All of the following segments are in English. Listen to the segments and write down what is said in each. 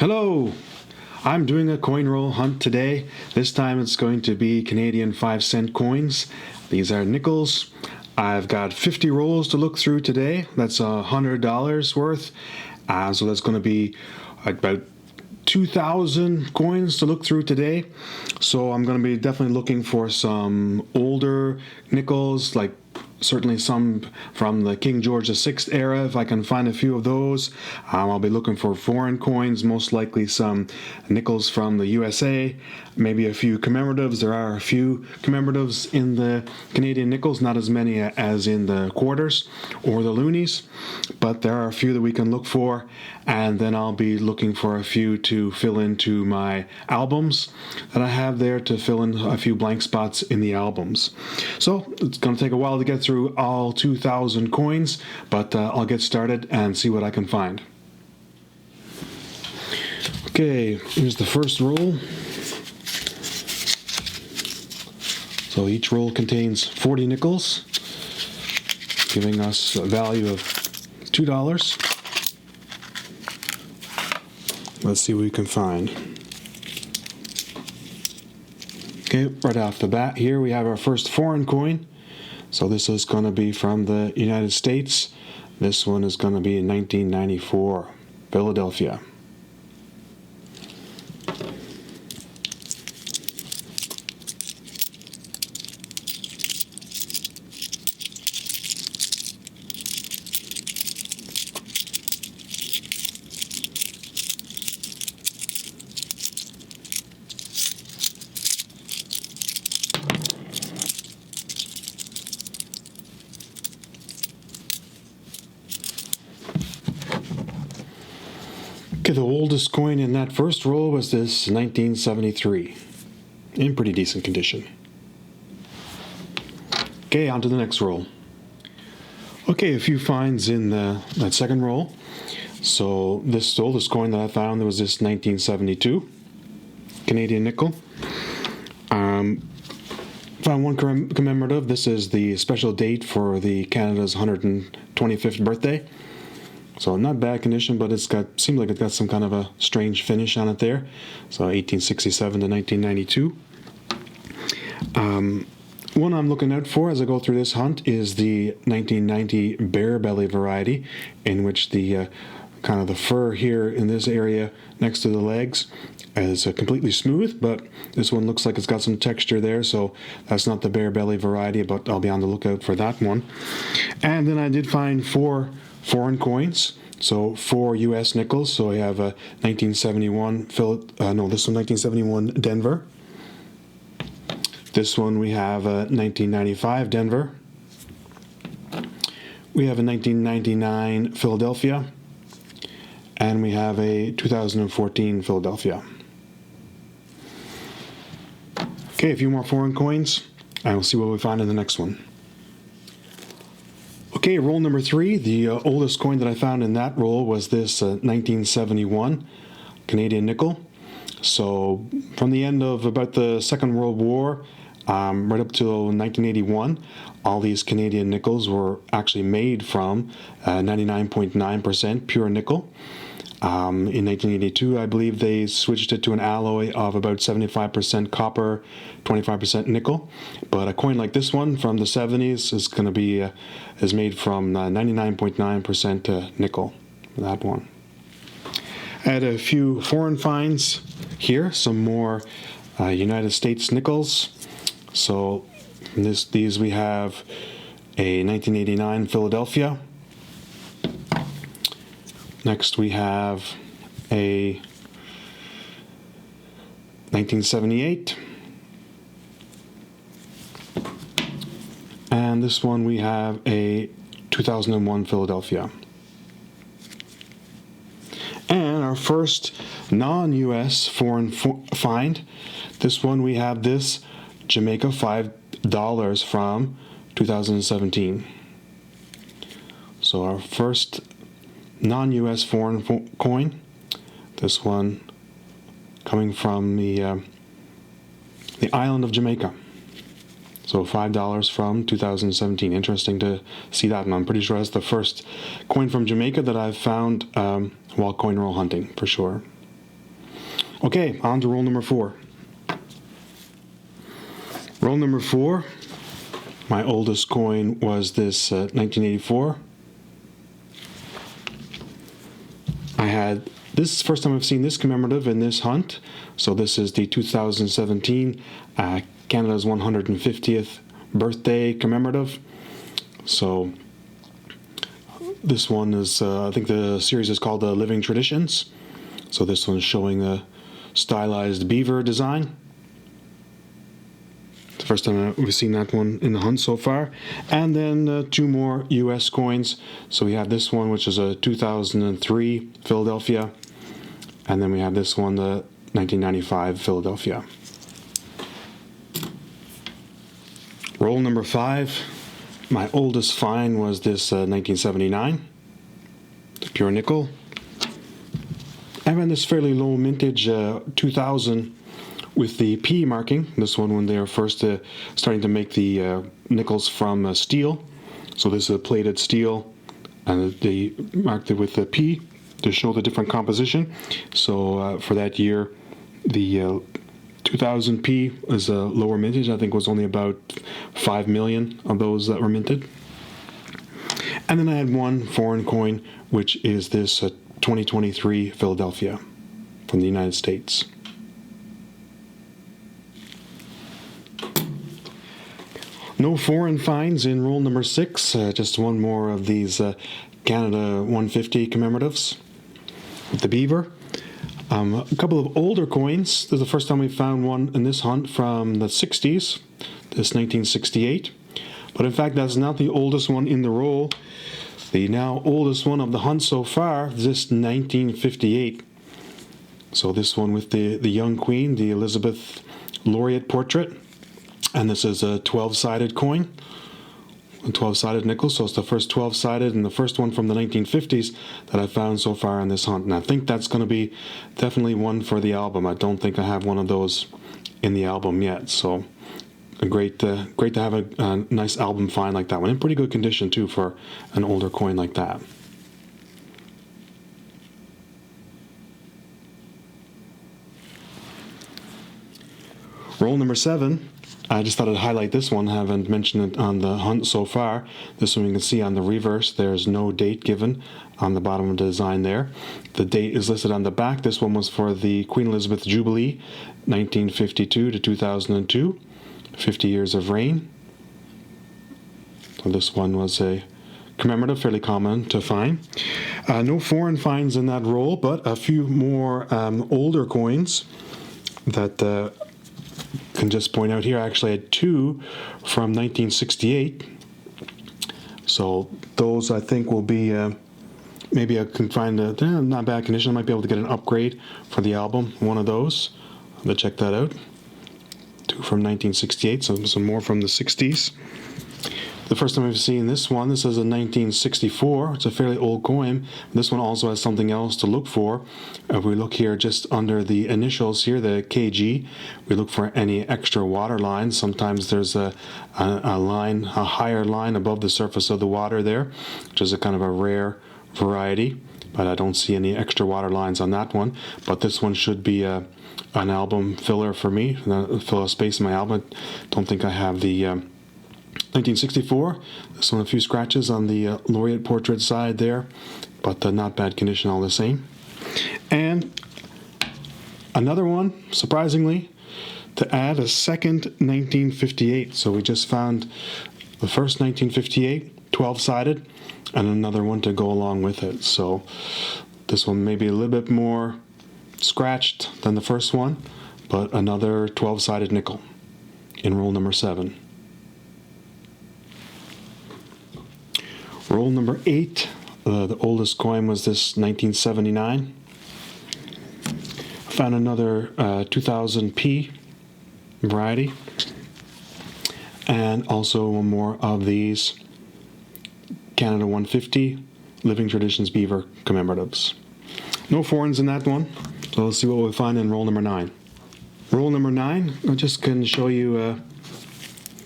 Hello! I'm doing a coin roll hunt today. This time it's going to be Canadian 5-cent coins. These are nickels. I've got 50 rolls to look through today. That's $100 worth. So that's going to be about 2,000 coins to look through today. So I'm going to be definitely looking for some older nickels, like certainly some from the King George VI era, if I can find a few of those. I'll be looking for foreign coins, most likely some nickels from the USA, maybe a few commemoratives. There are a few commemoratives in the Canadian nickels, not as many as in the quarters or the loonies, but there are a few that we can look for, and then I'll be looking for a few to fill into my albums that I have there, to fill in a few blank spots in the albums. So it's going to take a while to get through all 2,000 coins, but I'll get started and see what I can find. Okay, here's the first roll. So each roll contains 40 nickels, giving us a value of $2. Let's see what we can find. Okay, right off the bat here we have our first foreign coin. So this is going to be from the United States. This one is going to be in 1994, Philadelphia. Okay, the oldest coin in that first roll was this 1973, in pretty decent condition. Okay, on to the next roll. Okay, a few finds in that second roll. So this oldest coin that I found was this 1972 Canadian nickel. Found one commemorative. This is the special date for the Canada's 125th birthday. So not bad condition, but seems like it's got some kind of a strange finish on it there. So 1867 to 1992. One I'm looking out for as I go through this hunt is the 1990 Bear Belly variety, in which the kind of the fur here in this area next to the legs is completely smooth, but this one looks like it's got some texture there, so that's not the Bear Belly variety, but I'll be on the lookout for that one. And then I did find 4 foreign coins, so 4 U.S. nickels. So I have a 1971 this one 1971 Denver. This one we have a 1995 Denver. We have a 1999 Philadelphia, and we have a 2014 Philadelphia. Okay, a few more foreign coins, and we'll see what we find in the next one. Okay, roll number 3. The oldest coin that I found in that roll was this 1971 Canadian nickel. So from the end of about the Second World War, right up till 1981, all these Canadian nickels were actually made from 99.9% pure nickel. In 1982, I believe they switched it to an alloy of about 75% copper, 25% nickel. But a coin like this one from the 70s is going to be is made from 99.9% nickel. That one. I had a few foreign finds here, some more United States nickels. So these we have a 1989 Philadelphia. Next we have a 1978. And this one we have a 2001 Philadelphia. And our first non-US foreign find, this one we have this Jamaica $5 from 2017. So our first non-US foreign coin, this one coming from the island of Jamaica. So $5 from 2017. Interesting to see that, and I'm pretty sure that's the first coin from Jamaica that I've found while coin roll hunting, for sure. Okay, on to roll number 4. Roll number 4, my oldest coin was this 1984. I had this is the first time I've seen this commemorative in this hunt. So this is the 2017 Canada's 150th birthday commemorative. So this one is, I think the series is called Living Traditions. So this one is showing a stylized beaver design. It's the first time we've seen that one in the hunt so far. And then 2 more US coins. So we have this one, which is a 2003 Philadelphia. And then we have this one, the 1995 Philadelphia. Roll number 5. My oldest find was this 1979, the pure nickel. I ran this fairly low mintage 2000 with the P marking. This one when they were first starting to make the nickels from steel. So this is a plated steel, and they marked it with the P to show the different composition. So for that year, the 2000P is a lower mintage. I think it was only about 5 million of those that were minted. And then I had one foreign coin, which is this 2023 Philadelphia from the United States. No foreign finds in roll number 6, just one more of these Canada 150 commemoratives with the beaver. A couple of older coins. This is the first time we found one in this hunt from the 60s, this 1968. But in fact, that's not the oldest one in the roll. The now oldest one of the hunt so far is this 1958. So this one with the young queen, the Elizabeth Laureate portrait. And this is a 12-sided coin, a 12-sided nickel. So it's the first 12-sided and the first one from the 1950s that I found so far in this hunt. And I think that's going to be definitely one for the album. I don't think I have one of those in the album yet. So great to have a nice album find like that one. In pretty good condition too for an older coin like that. Roll number 7. I just thought I'd highlight this one. I haven't mentioned it on the hunt so far. This one you can see on the reverse. There's no date given on the bottom of the design there. The date is listed on the back. This one was for the Queen Elizabeth Jubilee, 1952 to 2002. 50 years of reign. So this one was a commemorative, fairly common to find. No foreign finds in that roll, but a few more older coins that can just point out here. I actually had 2 from 1968. So those I think will be, maybe I can find not bad condition. I might be able to get an upgrade for the album, one of those. I'll check that out. 2 from 1968, so some more from the 60s. The first time I've seen this one, this is a 1964. It's a fairly old coin. This one also has something else to look for. If we look here just under the initials here, the KG, we look for any extra water lines. Sometimes there's a line, a higher line above the surface of the water there, which is a kind of a rare variety, but I don't see any extra water lines on that one. But this one should be an album filler for me, fill a space in my album. I don't think I have the 1964. This one, a few scratches on the Laureate portrait side there, but not bad condition all the same. And another one, surprisingly, to add a second 1958. So we just found the first 1958, 12-sided, and another one to go along with it. So this one may be a little bit more scratched than the first one, but another 12-sided nickel in roll number 7. Roll number 8, the oldest coin was this 1979. Found another 2000P variety, and also one more of these Canada 150 Living Traditions Beaver commemoratives. No foreigns in that one, so let's see what we find in roll number 9. Roll number 9, I just can show you a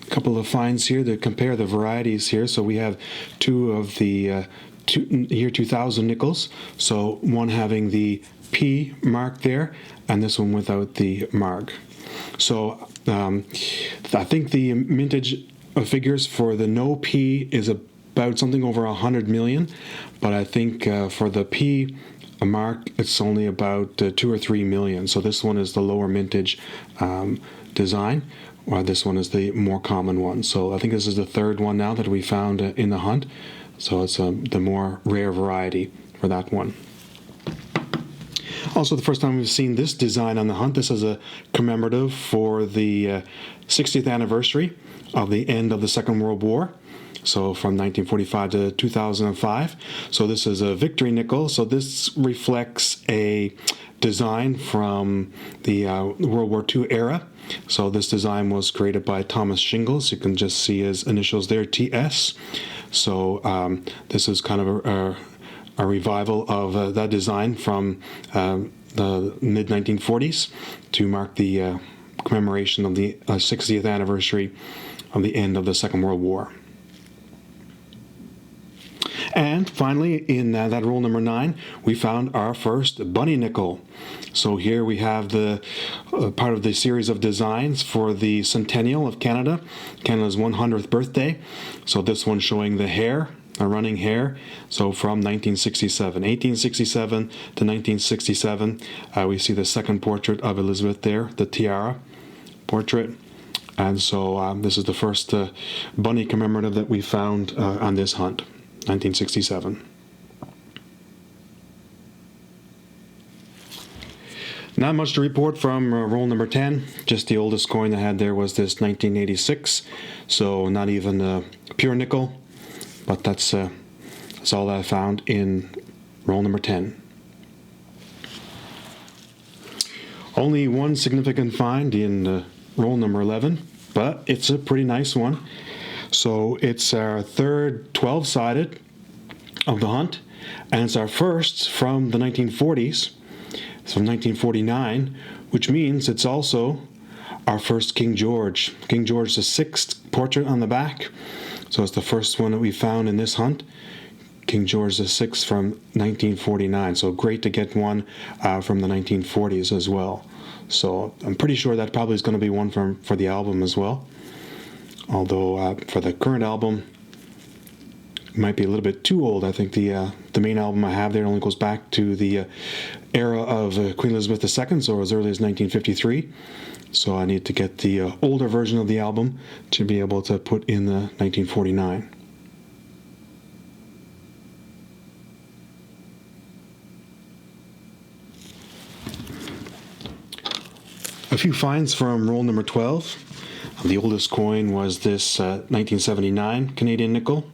couple of finds here to compare the varieties here. So we have 2 of the year 2000 nickels. So one having the P mark there, and this one without the mark. So I think the mintage figures for the no P is about something over 100 million, but I think for the P mark it's only about 2 or 3 million. So this one is the lower mintage design, while this one is the more common one. So I think this is the third one now that we found in the hunt. So it's the more rare variety for that one. Also, the first time we've seen this design on the hunt. This is a commemorative for the 60th anniversary of the end of the Second World War. So from 1945 to 2005. So this is a victory nickel. So this reflects a design from the World War II era. So this design was created by Thomas Shingles. You can just see his initials there, TS. So this is kind of a revival of that design from the mid-1940s to mark the commemoration of the 60th anniversary of the end of the Second World War. And finally, in that roll number 9, we found our first bunny nickel. So here we have the part of the series of designs for the centennial of Canada, Canada's 100th birthday. So this one showing the hare, a running hare. So from 1867 to 1967, we see the second portrait of Elizabeth there, the tiara portrait. And so this is the first bunny commemorative that we found on this hunt. 1967. Not much to report from roll number 10. Just the oldest coin I had there was this 1986. So not even a pure nickel. But that's all I found in roll number 10. Only one significant find in roll number 11. But it's a pretty nice one. So it's our third 12-sided of the hunt, and it's our first from the 1940s, from 1949, which means it's also our first King George VI portrait on the back. So it's the first one that we found in this hunt, King George VI from 1949. So great to get one from the 1940s as well. So I'm pretty sure that probably is going to be one for the album as well. Although for the current album, it might be a little bit too old. I think the main album I have there only goes back to the era of Queen Elizabeth II, so as early as 1953. So I need to get the older version of the album to be able to put in the 1949. A few finds from roll number 12. The oldest coin was this 1979 Canadian nickel.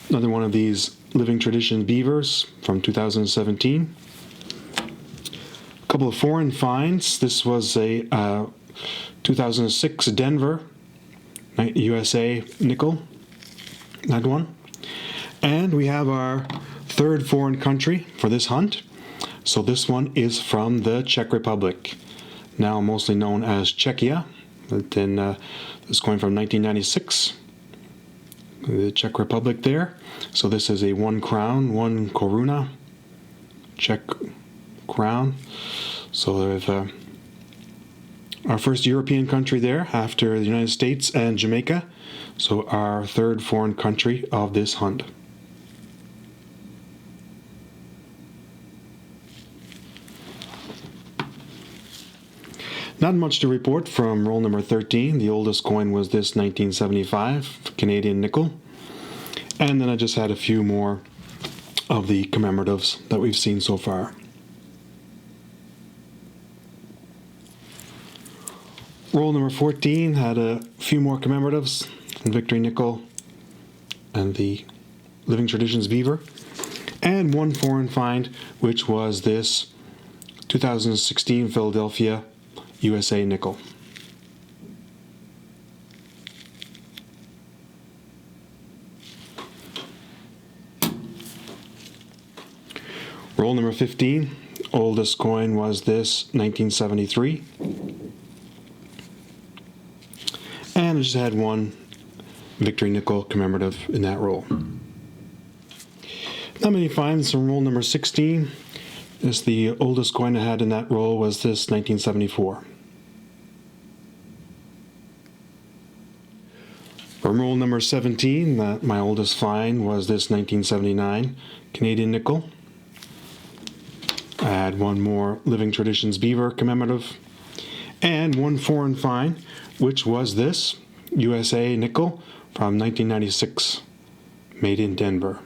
Another one of these Living Tradition beavers from 2017. A couple of foreign finds. This was a 2006 Denver USA nickel. That one. And we have our third foreign country for this hunt. So this one is from the Czech Republic, now mostly known as Czechia. But then this coin from 1996, the Czech Republic there. So this is a 1 crown, 1 koruna, Czech crown. So there's our first European country there after the United States and Jamaica. So our third foreign country of this hunt. Not much to report from roll number 13. The oldest coin was this 1975 Canadian nickel. And then I just had a few more of the commemoratives that we've seen so far. Roll number 14 had a few more commemoratives from Victory Nickel and the Living Traditions Beaver. And one foreign find, which was this 2016 Philadelphia USA nickel. Roll number 15, oldest coin was this 1973. And I just had one Victory Nickel commemorative in that roll. Not many finds from roll number 16. The oldest coin I had in that roll was this 1974. From roll number 17, my oldest find was this 1979 Canadian nickel. I had one more Living Traditions Beaver commemorative, and one foreign find, which was this USA nickel from 1996, made in Denver.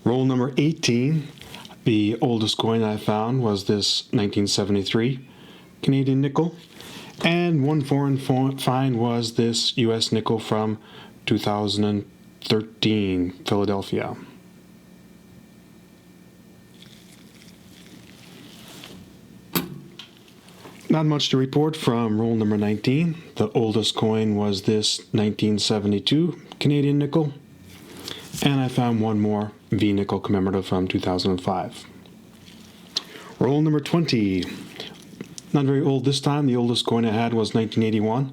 Roll number 18, the oldest coin I found was this 1973 Canadian nickel, and one foreign find was this US nickel from 2013, Philadelphia. Not much to report from roll number 19. The oldest coin was this 1972 Canadian nickel, and I found one more V nickel commemorative from 2005. Roll number 20. Not very old this time. The oldest coin I had was 1981. I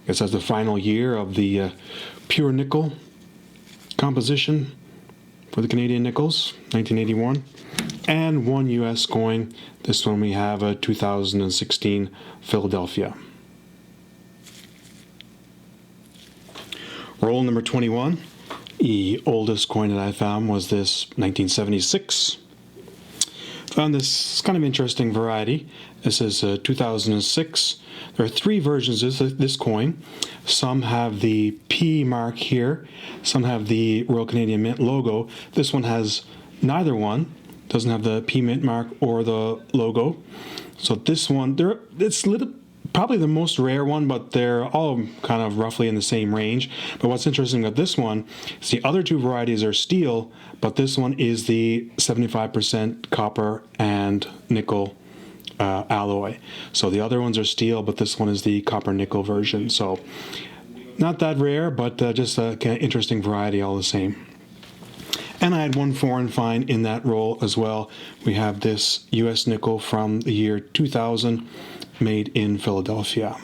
guess that's the final year of the pure nickel composition for the Canadian nickels, 1981. And one US coin. This one we have a 2016 Philadelphia. Roll number 21. The oldest coin that I found was this 1976. Found this kind of interesting variety. This is 2006. There are three versions of this coin. Some have the P mark here. Some have the Royal Canadian Mint logo. This one has neither one. Doesn't have the P Mint mark or the logo. So this one, it's probably the most rare one, but they're all kind of roughly in the same range. But what's interesting about this one is the other two varieties are steel, but this one is the 75% copper and nickel alloy. So the other ones are steel, but this one is the copper nickel version. So not that rare, but just a kind of interesting variety all the same. And I had one foreign find in that roll as well. We have this US nickel from the year 2000, made in Philadelphia.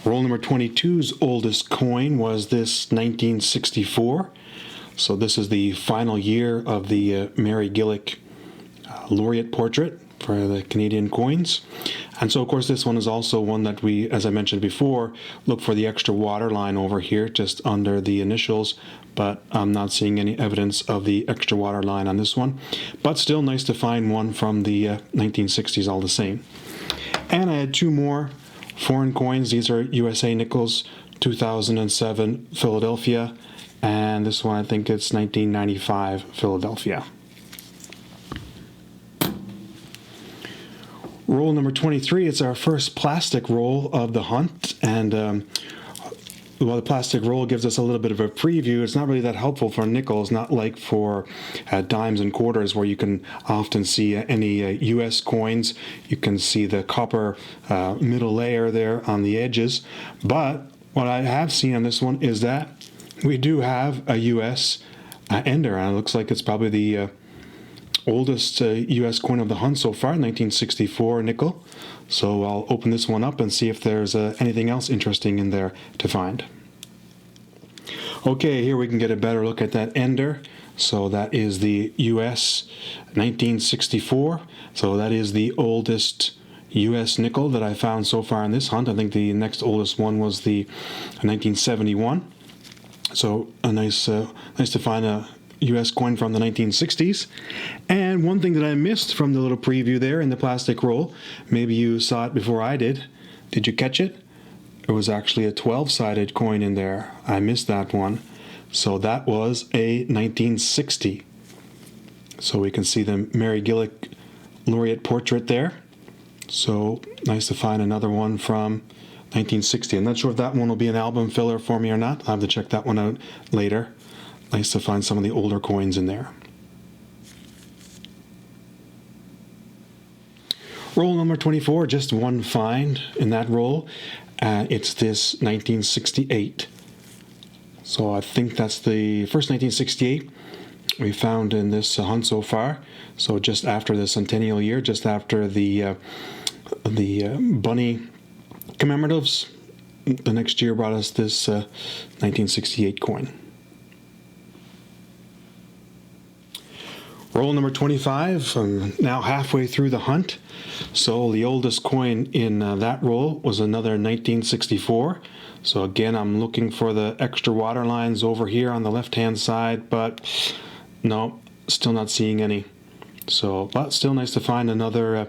Roll number 22's oldest coin was this 1964. So this is the final year of the Mary Gillick laureate portrait for the Canadian coins. And so, of course, this one is also one that we, as I mentioned before, look for the extra water line over here just under the initials, but I'm not seeing any evidence of the extra water line on this one. But still nice to find one from the 1960s all the same. And I had two more foreign coins. These are USA nickels, 2007 Philadelphia, and this one I think it's 1995 Philadelphia. Roll number 23, it's our first plastic roll of the hunt, and while the plastic roll gives us a little bit of a preview, it's not really that helpful for nickels, not like for dimes and quarters where you can often see any US coins. You can see the copper middle layer there on the edges. But what I have seen on this one is that we do have a US ender, and it looks like it's probably the oldest US coin of the hunt so far, 1964 nickel. So I'll open this one up and see if there's anything else interesting in there to find. Okay, here we can get a better look at that ender. So that is the US 1964. So that is the oldest US nickel that I found so far in this hunt. I think the next oldest one was the 1971. So nice to find a US coin from the 1960s. And one thing that I missed from the little preview there in the plastic roll, maybe you saw it before I did. Did you catch it? It was actually a 12-sided coin in there. I missed that one. So that was a 1960. So we can see the Mary Gillick laureate portrait there. So nice to find another one from 1960. I'm not sure if that one will be an album filler for me or not. I'll have to check that one out later. Nice to find some of the older coins in there. Roll number 24, just one find in that roll. It's this 1968. So I think that's the first 1968 we found in this hunt so far. So just after the centennial year, just after the the bunny commemoratives. The next year brought us this 1968 coin. Roll number 25. I'm now halfway through the hunt. So the oldest coin in that roll was another 1964. So again, I'm looking for the extra water lines over here on the left-hand side, but no, still not seeing any. So, but still nice to find another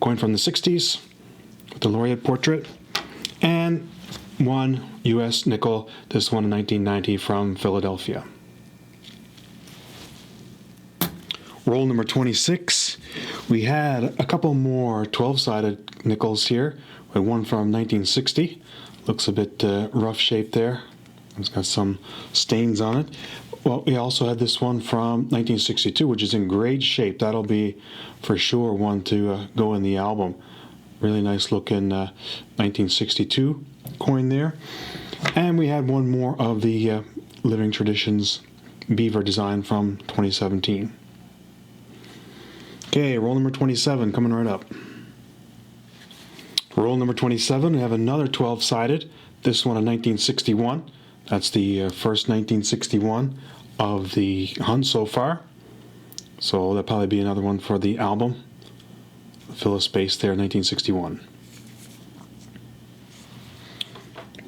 coin from the 60s with the laureate portrait. And one U.S. nickel, this one in 1990 from Philadelphia. Roll number 26. We had a couple more 12-sided nickels here. We had one from 1960. Looks a bit rough shaped there. It's got some stains on it. Well, we also had this one from 1962, which is in great shape. That'll be for sure one to go in the album. Really nice looking 1962 coin there. And we had one more of the Living Traditions beaver design from 2017. Okay, roll number 27 coming right up. Roll number 27, we have another 12-sided, this one in 1961. That's the first 1961 of the hunt so far. So that'll probably be another one for the album. Fill a space there, 1961.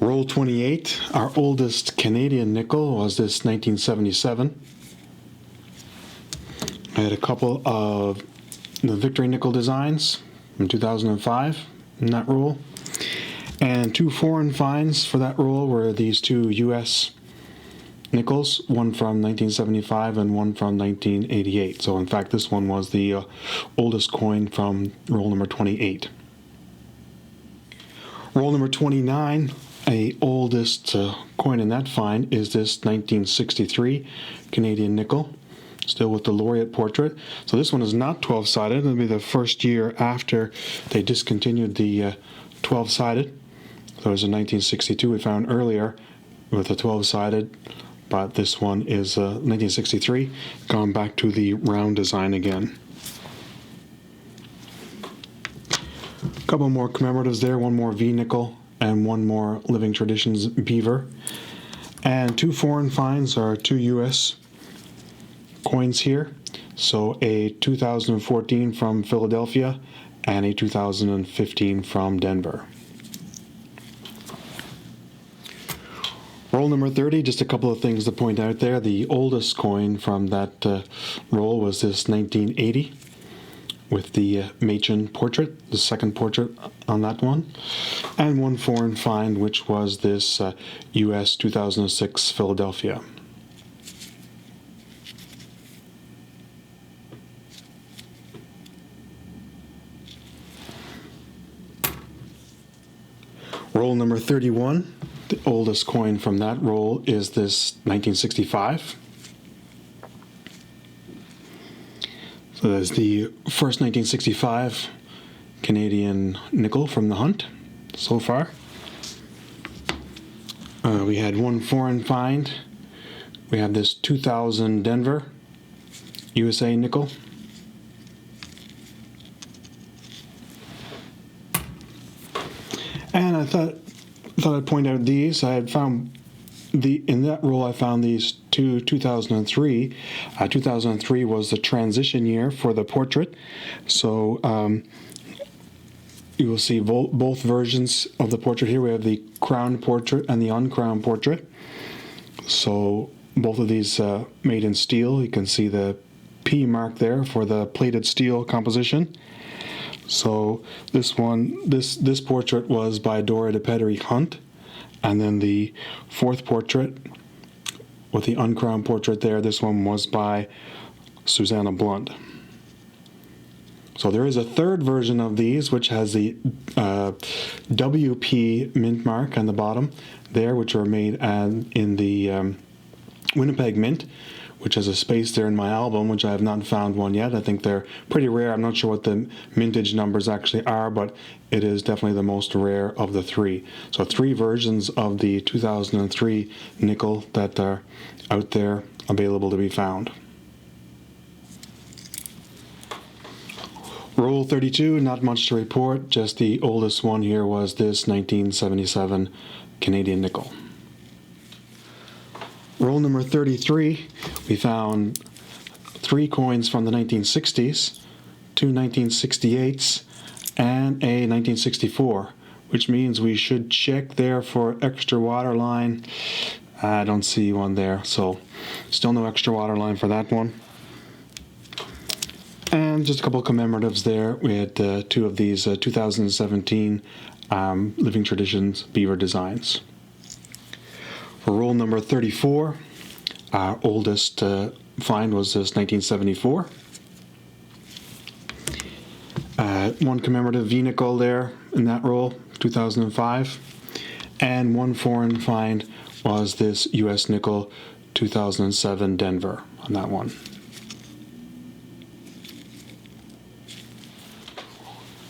Roll 28, our oldest Canadian nickel was this 1977. I had a couple of the Victory nickel designs from 2005 in that roll. And two foreign finds for that roll were these two U.S. nickels, one from 1975 and one from 1988. So in fact, this one was the oldest coin from roll number 28. Roll number 29, a oldest coin in that find is this 1963 Canadian nickel, still with the laureate portrait. So this one is not 12-sided. It'll be the first year after they discontinued the 12-sided. So it was in 1962 we found earlier with the 12-sided, but this one is 1963, gone back to the round design again. A couple more commemoratives there, one more V nickel and one more Living Traditions beaver. And two foreign finds are two U.S. coins here. So a 2014 from Philadelphia and a 2015 from Denver. Roll number 30, just a couple of things to point out there. The oldest coin from that roll was this 1980 with the Machen portrait, the second portrait on that one. And one foreign find, which was this US 2006 Philadelphia. Roll number 31. The oldest coin from that roll is this 1965. So that's the first 1965 Canadian nickel from the hunt so far. We had one foreign find. We have this 2000 Denver USA nickel. And I thought I'd point out these. I had found in that roll I found these two 2003. 2003 was the transition year for the portrait. So you will see both versions of the portrait here. We have the crowned portrait and the uncrowned portrait. So both of these made in steel. You can see the P mark there for the plated steel composition. So this portrait was by Dora de Pedery Hunt, and then the fourth portrait with the uncrowned portrait there, this one was by Susanna Blunt. So there is a third version of these which has the WP mint mark on the bottom there, which are made in the Winnipeg Mint, which has a space there in my album, which I have not found one yet. I think they're pretty rare. I'm not sure what the mintage numbers actually are, but it is definitely the most rare of the three. So three versions of the 2003 nickel that are out there available to be found. Roll 32, not much to report, just the oldest one here was this 1977 Canadian nickel. Roll number 33, we found 3 coins from the 1960s, 2 1968s, and a 1964, which means we should check there for extra water line. I don't see one there, so still no extra water line for that one. And just a couple of commemoratives there. We had 2 of these 2017 Living Traditions beaver designs. For roll number 34, our oldest find was this 1974. 1 commemorative V-nickel there in that roll, 2005. And 1 foreign find was this US nickel, 2007 Denver on that one.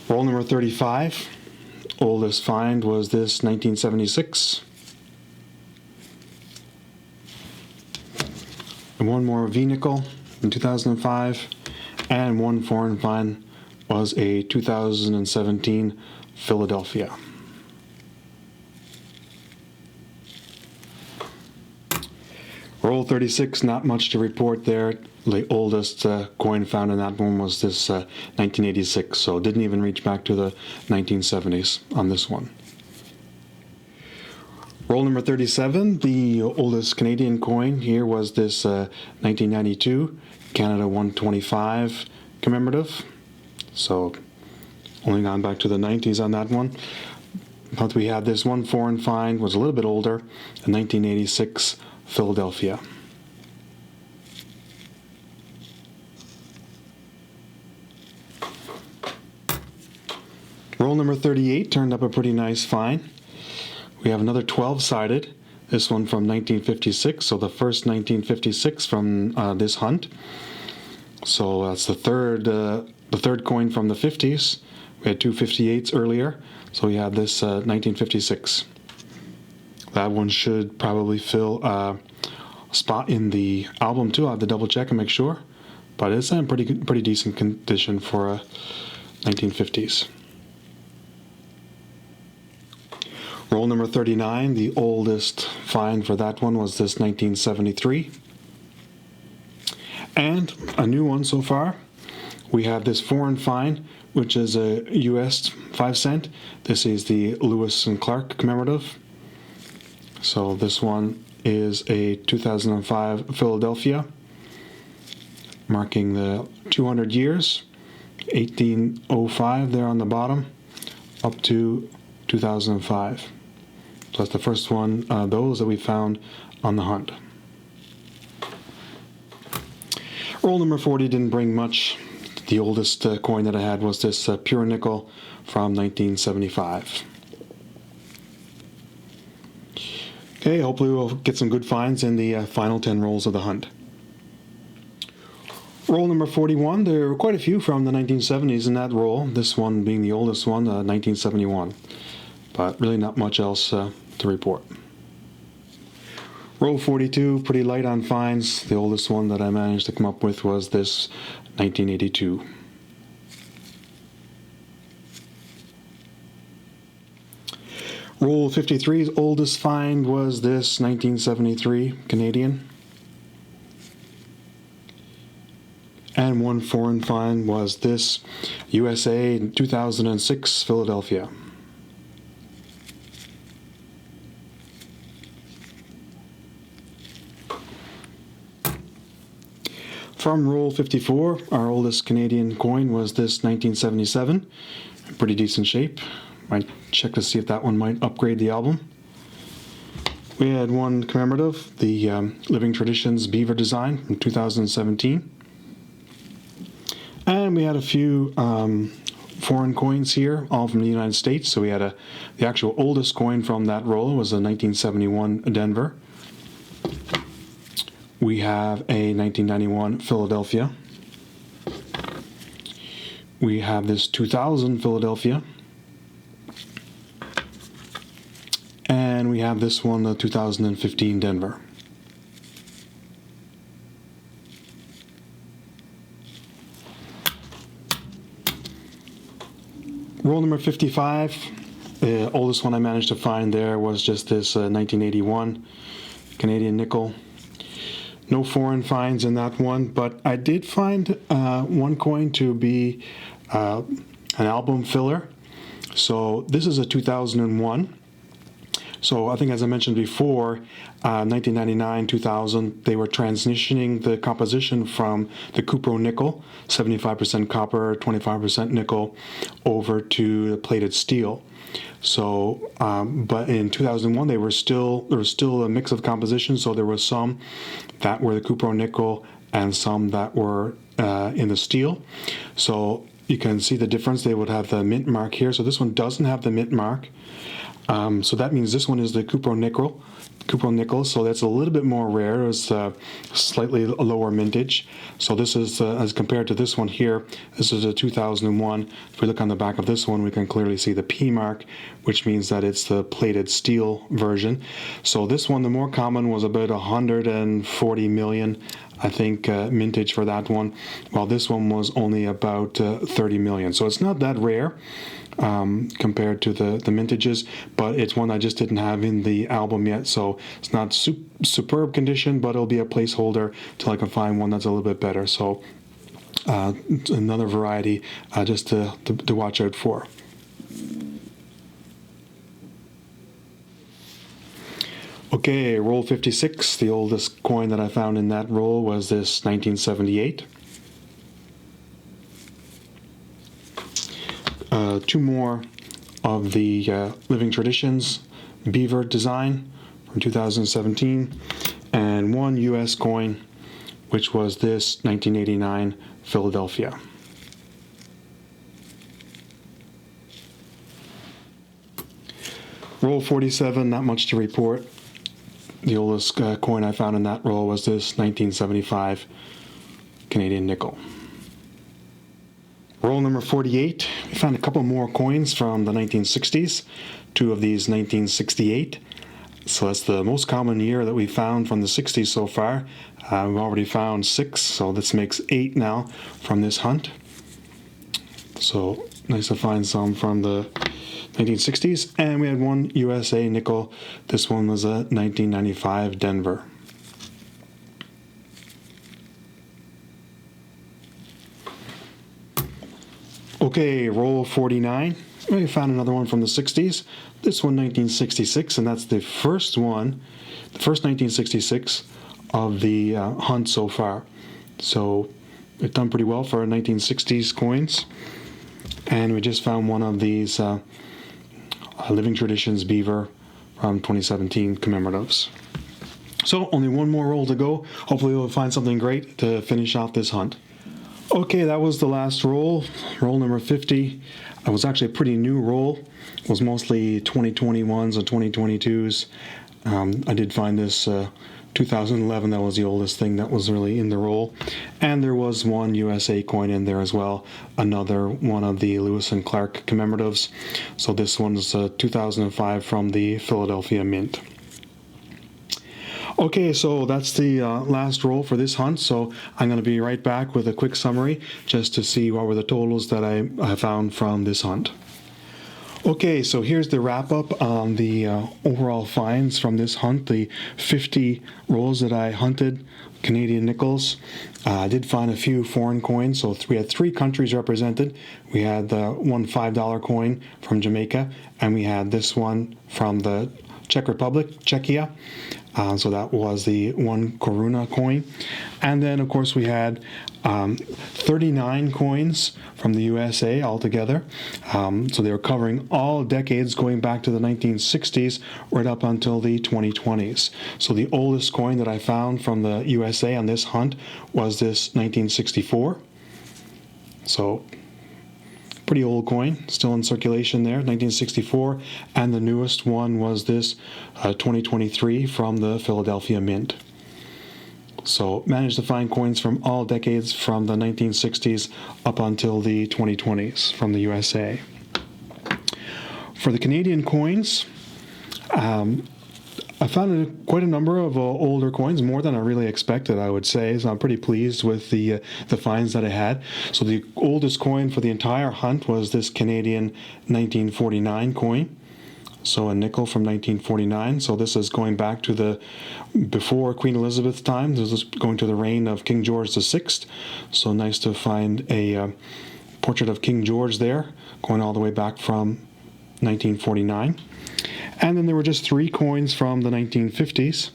Roll number 35, oldest find was this 1976. And 1 more V-nickel in 2005, and 1 foreign find was a 2017 Philadelphia. Roll 36, not much to report there. The oldest coin found in that one was this 1986, so didn't even reach back to the 1970s on this one. Roll number 37, the oldest Canadian coin here was this 1992 Canada 125 commemorative, so only gone back to the 90s on that one. But we had this 1 foreign find, was a little bit older, a 1986 Philadelphia. Roll number 38 turned up a pretty nice find. We have another 12-sided, this one from 1956, so the first 1956 from this hunt. So that's the third coin from the 50s. We had 2 58s earlier, so we have this 1956. That one should probably fill a spot in the album too. I'll have to double check and make sure, but it's in pretty decent condition for 1950s. Roll number 39, the oldest find for that one was this 1973. And a new one so far, we have this foreign find, which is a US 5 cent. This is the Lewis and Clark commemorative. So this one is a 2005 Philadelphia, marking the 200 years, 1805 there on the bottom, up to 2005. So that's the first one, those that we found on the hunt. Roll number 40 didn't bring much. The oldest coin that I had was this pure nickel from 1975. Okay, hopefully we'll get some good finds in the final 10 rolls of the hunt. Roll number 41, there were quite a few from the 1970s in that roll, this one being the oldest one, 1971. But really not much else to report. Roll 42, pretty light on finds. The oldest one that I managed to come up with was this 1982. Roll 53's oldest find was this 1973 Canadian. And 1 foreign find was this USA 2006 Philadelphia. From roll 54, our oldest Canadian coin was this 1977. Pretty decent shape. Might check to see if that one might upgrade the album. We had 1 commemorative, the Living Traditions beaver design from 2017. And we had a few foreign coins here, all from the United States. So we had the actual oldest coin from that roll was a 1971 Denver. We have a 1991 Philadelphia. We have this 2000 Philadelphia. And we have this one, the 2015 Denver. Roll number 55, the oldest one I managed to find there was just this 1981 Canadian nickel. No foreign finds in that one, but I did find one coin to be an album filler. So this is a 2001. So I think, as I mentioned before, 1999, 2000, they were transitioning the composition from the cupro nickel, 75% copper, 25% nickel, over to the plated steel. So, but in 2001, there was still a mix of composition. So there was some that were the cupro nickel and some that were in the steel. So you can see the difference. They would have the mint mark here. So this one doesn't have the mint mark. So that means this one is the cupro nickel. So that's a little bit more rare. It's slightly lower mintage. So this is, as compared to this one here, this is a 2001. If we look on the back of this one, we can clearly see the P mark, which means that it's the plated steel version. So this one, the more common, was about 140 million, I think, mintage for that one, while this one was only about 30 million. So it's not that rare compared to the mintages, but it's one I just didn't have in the album yet. So it's not superb condition, but it'll be a placeholder till I can find one that's a little bit better. So another variety just to watch out for. Okay, roll 56. The oldest coin that I found in that roll was this 1978. Two more of the Living Traditions beaver design from 2017, and one US coin, which was this 1989 Philadelphia. Roll 47, not much to report. The oldest coin I found in that roll was this 1975 Canadian nickel. Roll number 48, we found a couple more coins from the 1960s, two of these 1968. So that's the most common year that we found from the 60s so far. We've already found 6, so this makes 8 now from this hunt. So nice to find some from the 1960s. And we had one USA nickel. This one was a 1995 Denver. Okay, roll 49. We found another one from the 60s. This one 1966, and that's the first one, the first 1966 of the hunt so far. So we've done pretty well for our 1960s coins. And we just found one of these Living Traditions beaver from 2017 commemoratives. So only one more roll to go. Hopefully we'll find something great to finish off this hunt. Okay, that was the last roll, roll number 50. It was actually a pretty new roll. It was mostly 2021s and 2022s. I did find this 2011, that was the oldest thing that was really in the roll. And there was one USA coin in there as well, another one of the Lewis and Clark commemoratives. So this one is 2005 from the Philadelphia Mint. Okay, so that's the last roll for this hunt. So I'm going to be right back with a quick summary just to see what were the totals that I found from this hunt. Okay, so here's the wrap up on the overall finds from this hunt, the 50 rolls that I hunted, Canadian nickels. I did find a few foreign coins, so we had 3 countries represented. We had the one $5 coin from Jamaica, and we had this one from the Czech Republic, Czechia. So that was the one koruna coin. And then, of course, we had 39 coins from the USA altogether. So they were covering all decades going back to the 1960s right up until the 2020s. So the oldest coin that I found from the USA on this hunt was this 1964. So pretty old coin, still in circulation there, 1964, and the newest one was this 2023 from the Philadelphia Mint. So managed to find coins from all decades from the 1960s up until the 2020s from the USA. For the Canadian coins, I found quite a number of older coins, more than I really expected, I would say. So I'm pretty pleased with the finds that I had. So the oldest coin for the entire hunt was this Canadian 1949 coin. So a nickel from 1949. So this is going back to the before Queen Elizabeth time. This is going to the reign of King George VI. So nice to find a portrait of King George there, going all the way back from 1949. And then there were just 3 coins from the 1950s.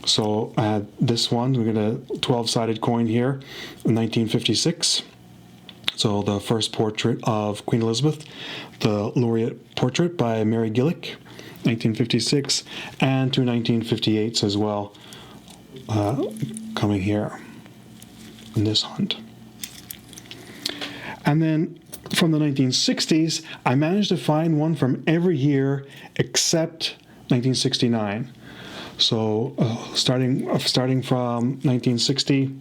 So this one, we got a 12-sided coin here, 1956. So the first portrait of Queen Elizabeth, the laureate portrait by Mary Gillick, 1956, and 2 1958s as well, coming here in this hunt. And then from the 1960s, I managed to find one from every year except 1969. So starting from 1960,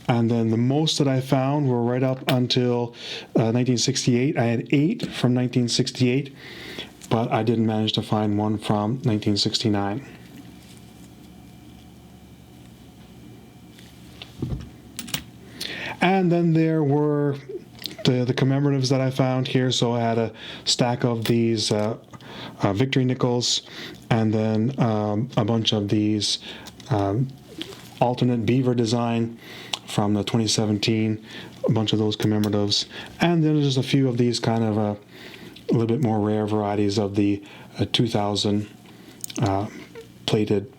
and then the most that I found were right up until 1968. I had 8 from 1968, but I didn't manage to find one from 1969. And then there were the commemoratives that I found here. So I had a stack of these victory nickels, and then a bunch of these alternate beaver design from the 2017, a bunch of those commemoratives, and then there's just a few of these kind of a little bit more rare varieties of the 2000 plated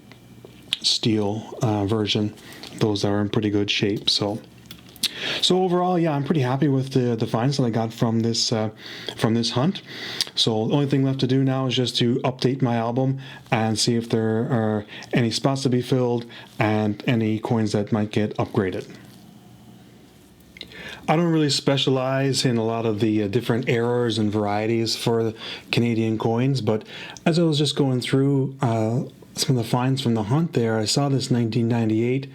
steel version, those that are in pretty good shape. So overall, yeah, I'm pretty happy with the finds that I got from this hunt. So the only thing left to do now is just to update my album and see if there are any spots to be filled and any coins that might get upgraded. I don't really specialize in a lot of the different eras and varieties for the Canadian coins, but as I was just going through some of the finds from the hunt there, I saw this 1998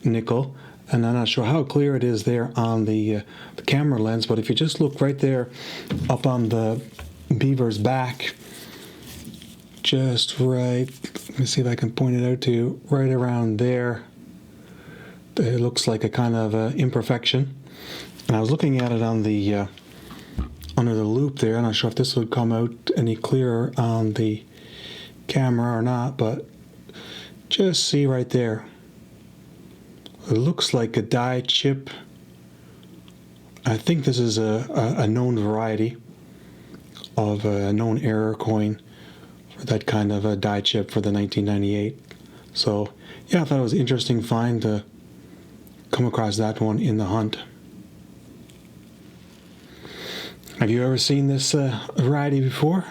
nickel. And I'm not sure how clear it is there on the camera lens, but if you just look right there up on the beaver's back, just right, let me see if I can point it out to you, right around there, it looks like a kind of imperfection. And I was looking at it on the under the loop there. I'm not sure if this would come out any clearer on the camera or not, but just see right there. It looks like a die chip. I think this is a known variety of a known error coin for that kind of a die chip for the 1998. So yeah, I thought it was an interesting find to come across that one in the hunt. Have you ever seen this variety before?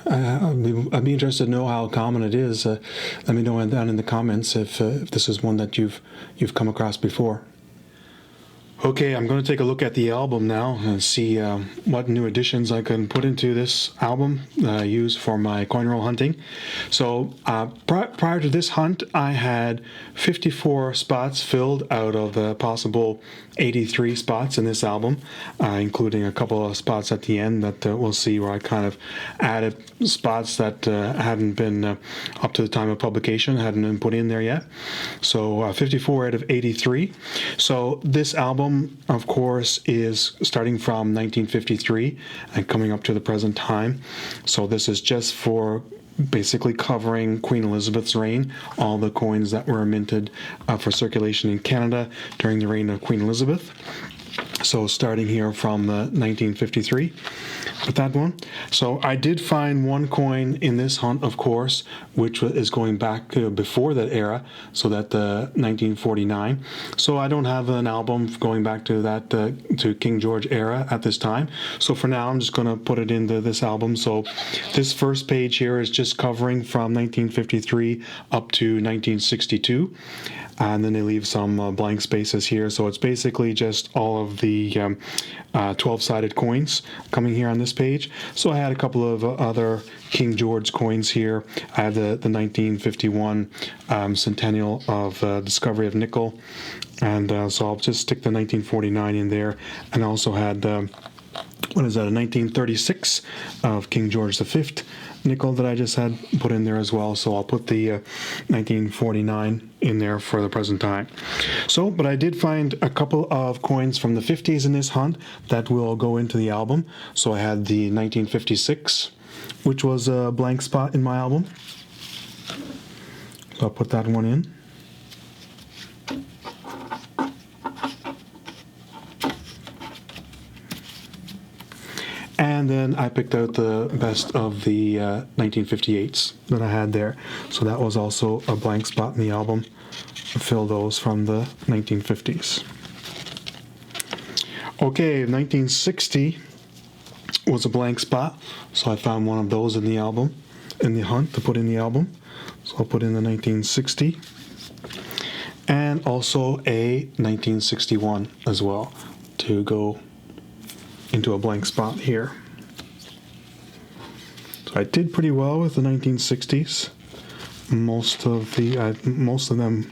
I'd be interested to know how common it is. Let me know down in the comments if this is one that you've come across before. Okay, I'm going to take a look at the album now and see what new additions I can put into this album used for my coin roll hunting. So prior to this hunt, I had 54 spots filled out of the possible 83 spots in this album, including a couple of spots at the end that we'll see where I kind of added spots that hadn't been up to the time of publication, hadn't been put in there yet. So 54 out of 83. So this album, of course, is starting from 1953 and coming up to the present time. So this is just for basically covering Queen Elizabeth's reign, all the coins that were minted for circulation in Canada during the reign of Queen Elizabeth. So starting here from 1953 with that one. So I did find one coin in this hunt, of course, which is going back before that era, so that the 1949. So I don't have an album going back to that to King George era at this time. So for now, I'm just going to put it into this album. So this first page here is just covering from 1953 up to 1962. And then they leave some blank spaces here. So it's basically just all of the 12-sided coins coming here on this page. So I had a couple of other King George coins here. I had the 1951 centennial of discovery of nickel. And so I'll just stick the 1949 in there. And I also had what is that, a 1936 of King George V nickel that I just had put in there as well. So I'll put the 1949 in there for the present time. So, but I did find a couple of coins from the 50s in this hunt that will go into the album. So I had the 1956, which was a blank spot in my album. So I'll put that one in. And then I picked out the best of the 1958s that I had there. So that was also a blank spot in the album. Fill those from the 1950s. Okay, 1960 was a blank spot. So I found one of those in the album, in the hunt to put in the album. So I'll put in the 1960. And also a 1961 as well to go into a blank spot here. So I did pretty well with the 1960s. Most of them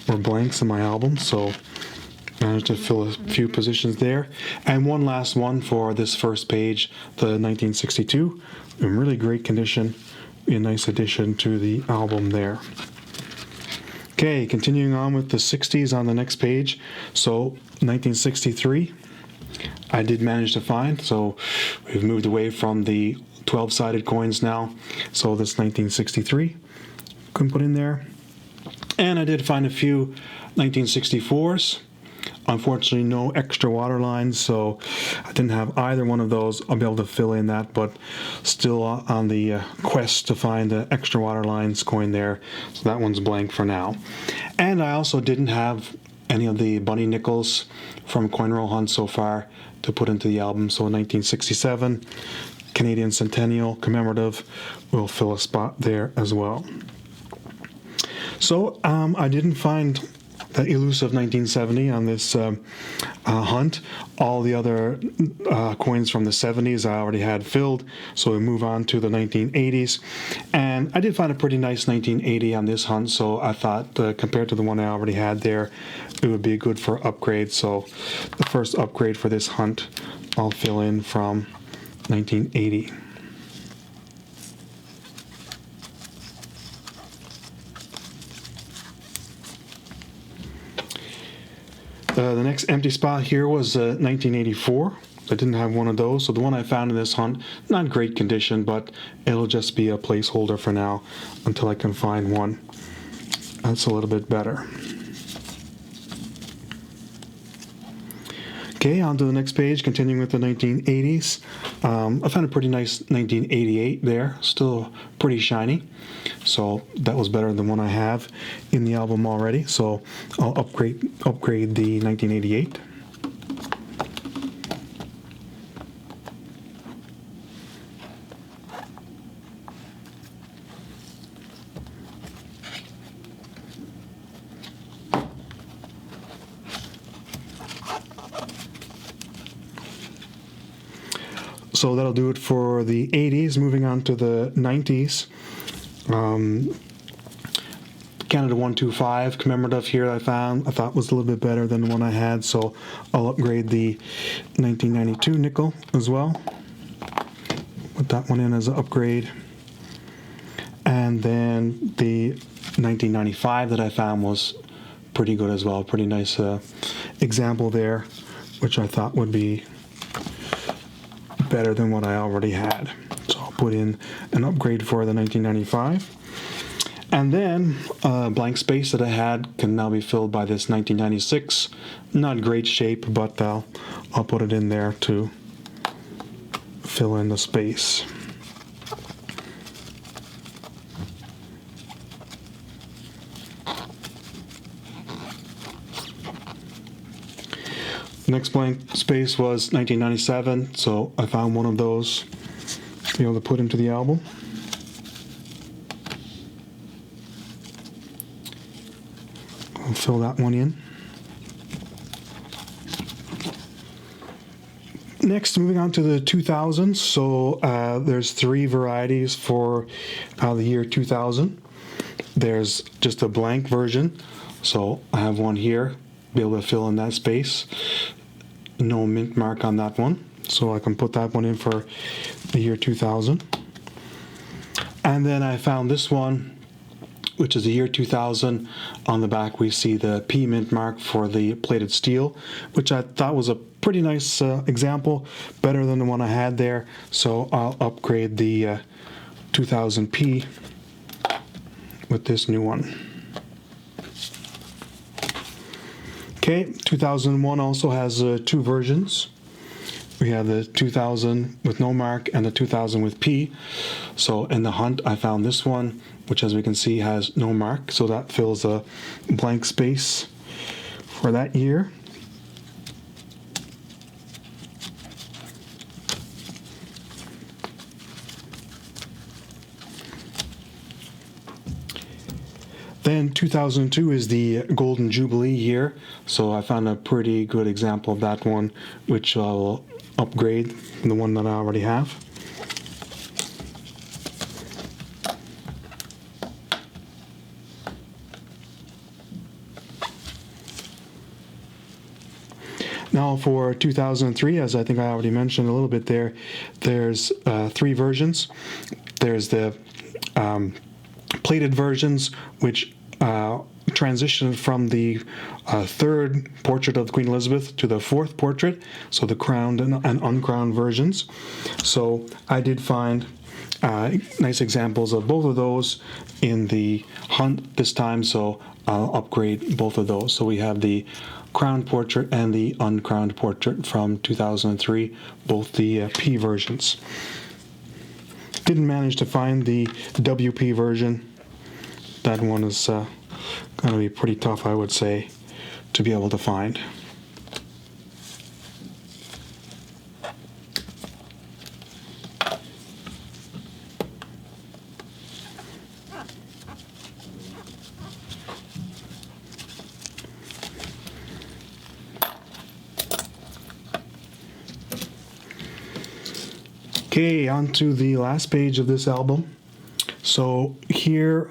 were blanks in my album, so managed to fill a few positions there. And one last one for this first page, the 1962, in really great condition, a nice addition to the album there. Okay, continuing on with the 60s on the next page. So 1963. I did manage to find, so we've moved away from the 12-sided coins now. So this 1963 couldn't put in there. And I did find a few 1964s. Unfortunately, no extra water lines, so I didn't have either one of those. I'll be able to fill in that, but still on the quest to find the extra water lines coin there. So that one's blank for now. And I also didn't have any of the bunny nickels from Coin Roll Hunt so far to put into the album. So 1967 Canadian Centennial Commemorative will fill a spot there as well. So I didn't find the elusive 1970 on this hunt. All the other coins from the 70s I already had filled, so we move on to the 1980s. And I did find a pretty nice 1980 on this hunt, so I thought compared to the one I already had there, it would be good for upgrade. So the first upgrade for this hunt I'll fill in from 1980. The next empty spot here was 1984. I didn't have one of those, so the one I found in this hunt, not great condition, but it'll just be a placeholder for now until I can find one that's a little bit better. Okay, on to the next page, continuing with the 1980s. I found a pretty nice 1988 there, still pretty shiny. So that was better than one I have in the album already. So I'll upgrade the 1988. So that'll do it for the 80s. Moving on to the 90s. Canada 125 commemorative here I thought was a little bit better than the one I had, so I'll upgrade the 1992 nickel as well. Put that one in as an upgrade. And then the 1995 that I found was pretty good as well. Pretty nice example there, which I thought would be better than what I already had. So I'll put in an upgrade for the 1995. And then blank space that I had can now be filled by this 1996. Not great shape, but I'll put it in there to fill in the space. Next blank space was 1997, so I found one of those to be able to put into the album. I'll fill that one in. Next, moving on to the 2000s. So there's 3 varieties for the year 2000. There's just a blank version. So I have one here, be able to fill in that space. No mint mark on that one. so I can put that one in for the year 2000. And then I found this one, which is the year 2000. On the back we see the P mint mark for the plated steel, which I thought was a pretty nice example, better than the one I had there. So I'll upgrade the 2000P with this new one. Okay, 2001 also has two versions. We have the 2000 with no mark and the 2000 with P. So in the hunt I found this one, which as we can see has no mark, so that fills a blank space for that year. Then 2002 is the Golden Jubilee year, so I found a pretty good example of that one, which I'll upgrade from the one that I already have. Now for 2003, as I think I already mentioned a little bit there, there's three versions. There's the plated versions, which transitioned from the third portrait of Queen Elizabeth to the fourth portrait, so the crowned and uncrowned versions. So I did find nice examples of both of those in the hunt this time, so I'll upgrade both of those. So we have the crowned portrait and the uncrowned portrait from 2003, both the P versions. Didn't manage to find the WP version. That one is going to be pretty tough, I would say, to be able to find. Okay, on to the last page of this album. So here,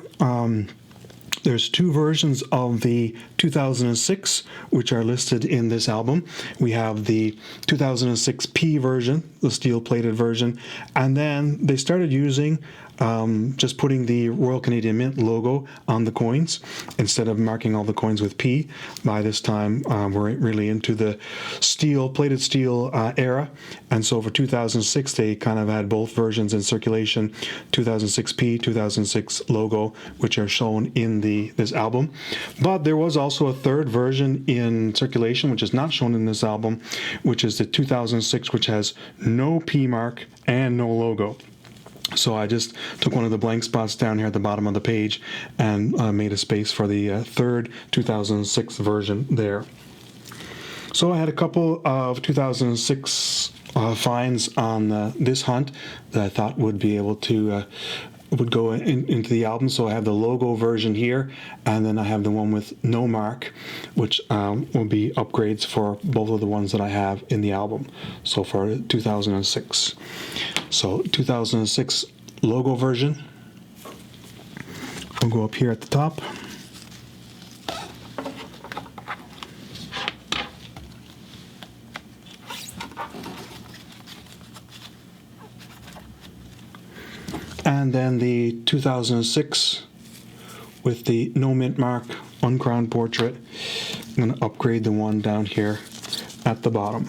there's two versions of the 2006, which are listed in this album. We have the 2006P version, the steel-plated version, and then they started using just putting the Royal Canadian Mint logo on the coins instead of marking all the coins with P. By this time, we're really into the plated steel era, and so for 2006 they kind of had both versions in circulation, 2006P, 2006 logo, which are shown in this album. But there was also a third version in circulation, which is not shown in this album, which is the 2006, which has no P mark and no logo. So I just took one of the blank spots down here at the bottom of the page and made a space for the third 2006 version there. So I had a couple of 2006 finds on this hunt that I thought would be able to would go into the album. So I have the logo version here, and then I have the one with no mark, which will be upgrades for both of the ones that I have in the album. So for 2006. So 2006 logo version. We'll go up here at the top. And then the 2006 with the no mint mark uncrowned portrait. I'm going to upgrade the one down here at the bottom.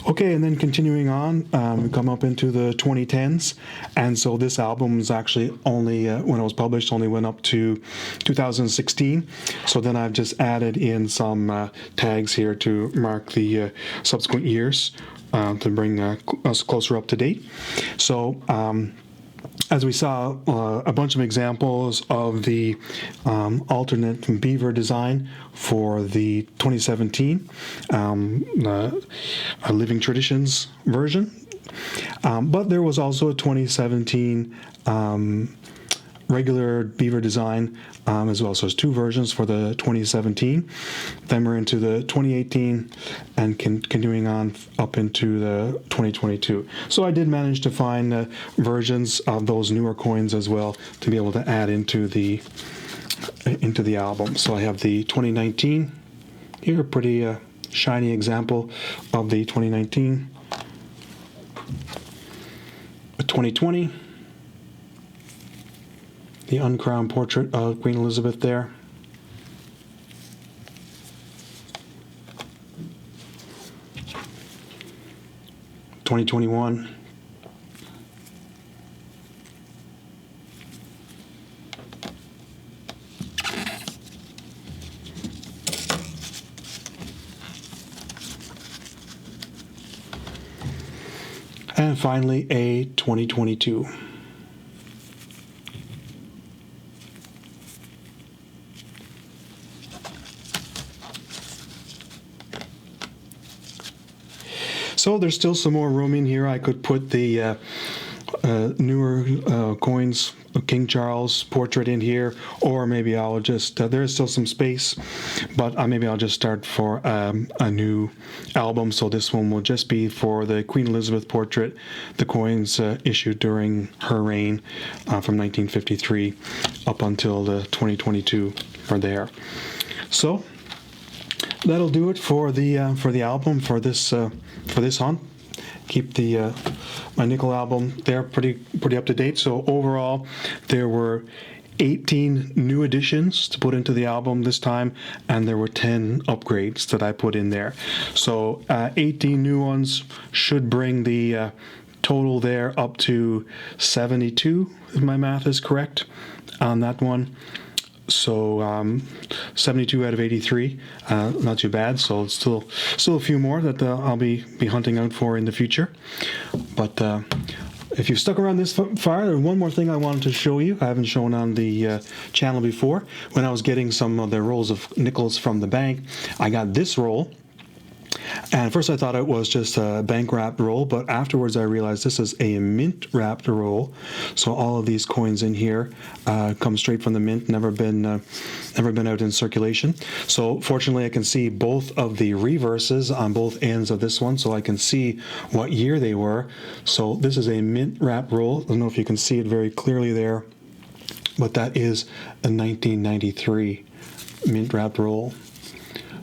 Okay, and then continuing on, we come up into the 2010s, and so this album was actually only, when it was published, only went up to 2016. So then I've just added in some tags here to mark the subsequent years to bring us closer up to date. So as we saw, a bunch of examples of the alternate beaver design for the 2017 Living Traditions version. But there was also a 2017 regular beaver design as well. So there's two versions for the 2017. Then we're into the 2018 and continuing on up into the 2022. So I did manage to find versions of those newer coins as well to be able to add into the album. So I have the 2019 here, a pretty shiny example of the 2019. The 2020, the uncrowned portrait of Queen Elizabeth there. (2021) and finally a 2022. So there's still some more room in here. I could put the newer coins, King Charles portrait in here, or maybe I'll just, there is still some space, but maybe I'll just start for a new album. So this one will just be for the Queen Elizabeth portrait, the coins issued during her reign from 1953 up until the 2022 are there. So that'll do it for the album for this hunt. Keep the my nickel album there pretty up to date. So overall, there were 18 new additions to put into the album this time, and there were 10 upgrades that I put in there. So 18 new ones should bring the total there up to 72, if my math is correct on that one. So 72 out of 83, not too bad. So it's still a few more that I'll be hunting out for in the future. But if you've stuck around this far, there's one more thing I wanted to show you. I haven't shown on the channel before. When I was getting some of the rolls of nickels from the bank, I got this roll. And at first I thought it was just a bank wrapped roll, but afterwards I realized this is a mint wrapped roll. So all of these coins in here come straight from the mint, never been out in circulation. So fortunately I can see both of the reverses on both ends of this one, so I can see what year they were. So this is a mint wrapped roll. I don't know if you can see it very clearly there, but that is a 1993 mint wrapped roll.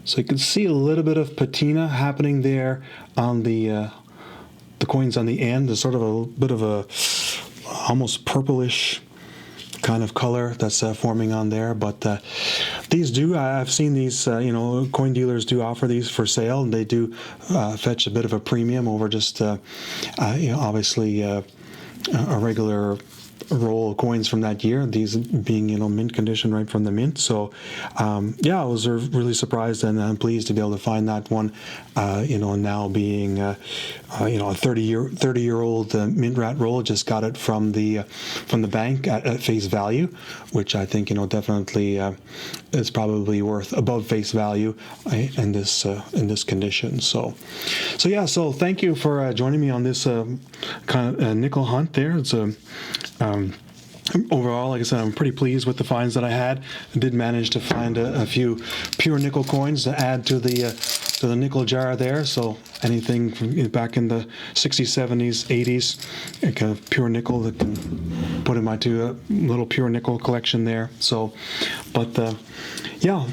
So you can see a little bit of patina happening there on the coins on the end. There's sort of a bit of a almost purplish kind of color that's forming on there. But these do, I've seen these, coin dealers do offer these for sale, and they do fetch a bit of a premium over just, obviously a regular roll of coins from that year, these being mint condition right from the mint. So I was really surprised and I'm pleased to be able to find that one, now being a 30-year-old mint rat roll. Just got it from the bank at face value, which I think definitely is probably worth above face value in this condition. So thank you for joining me on this kind of nickel hunt there. It's overall, like I said, I'm pretty pleased with the finds that I had. I did manage to find a few pure nickel coins to add to the nickel jar there. So anything from back in the 60s, 70s, 80s, like a pure nickel that can put in my little pure nickel collection there. So, but I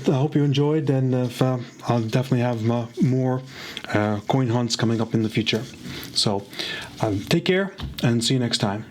hope you enjoyed, and I'll definitely have more coin hunts coming up in the future. So take care and see you next time.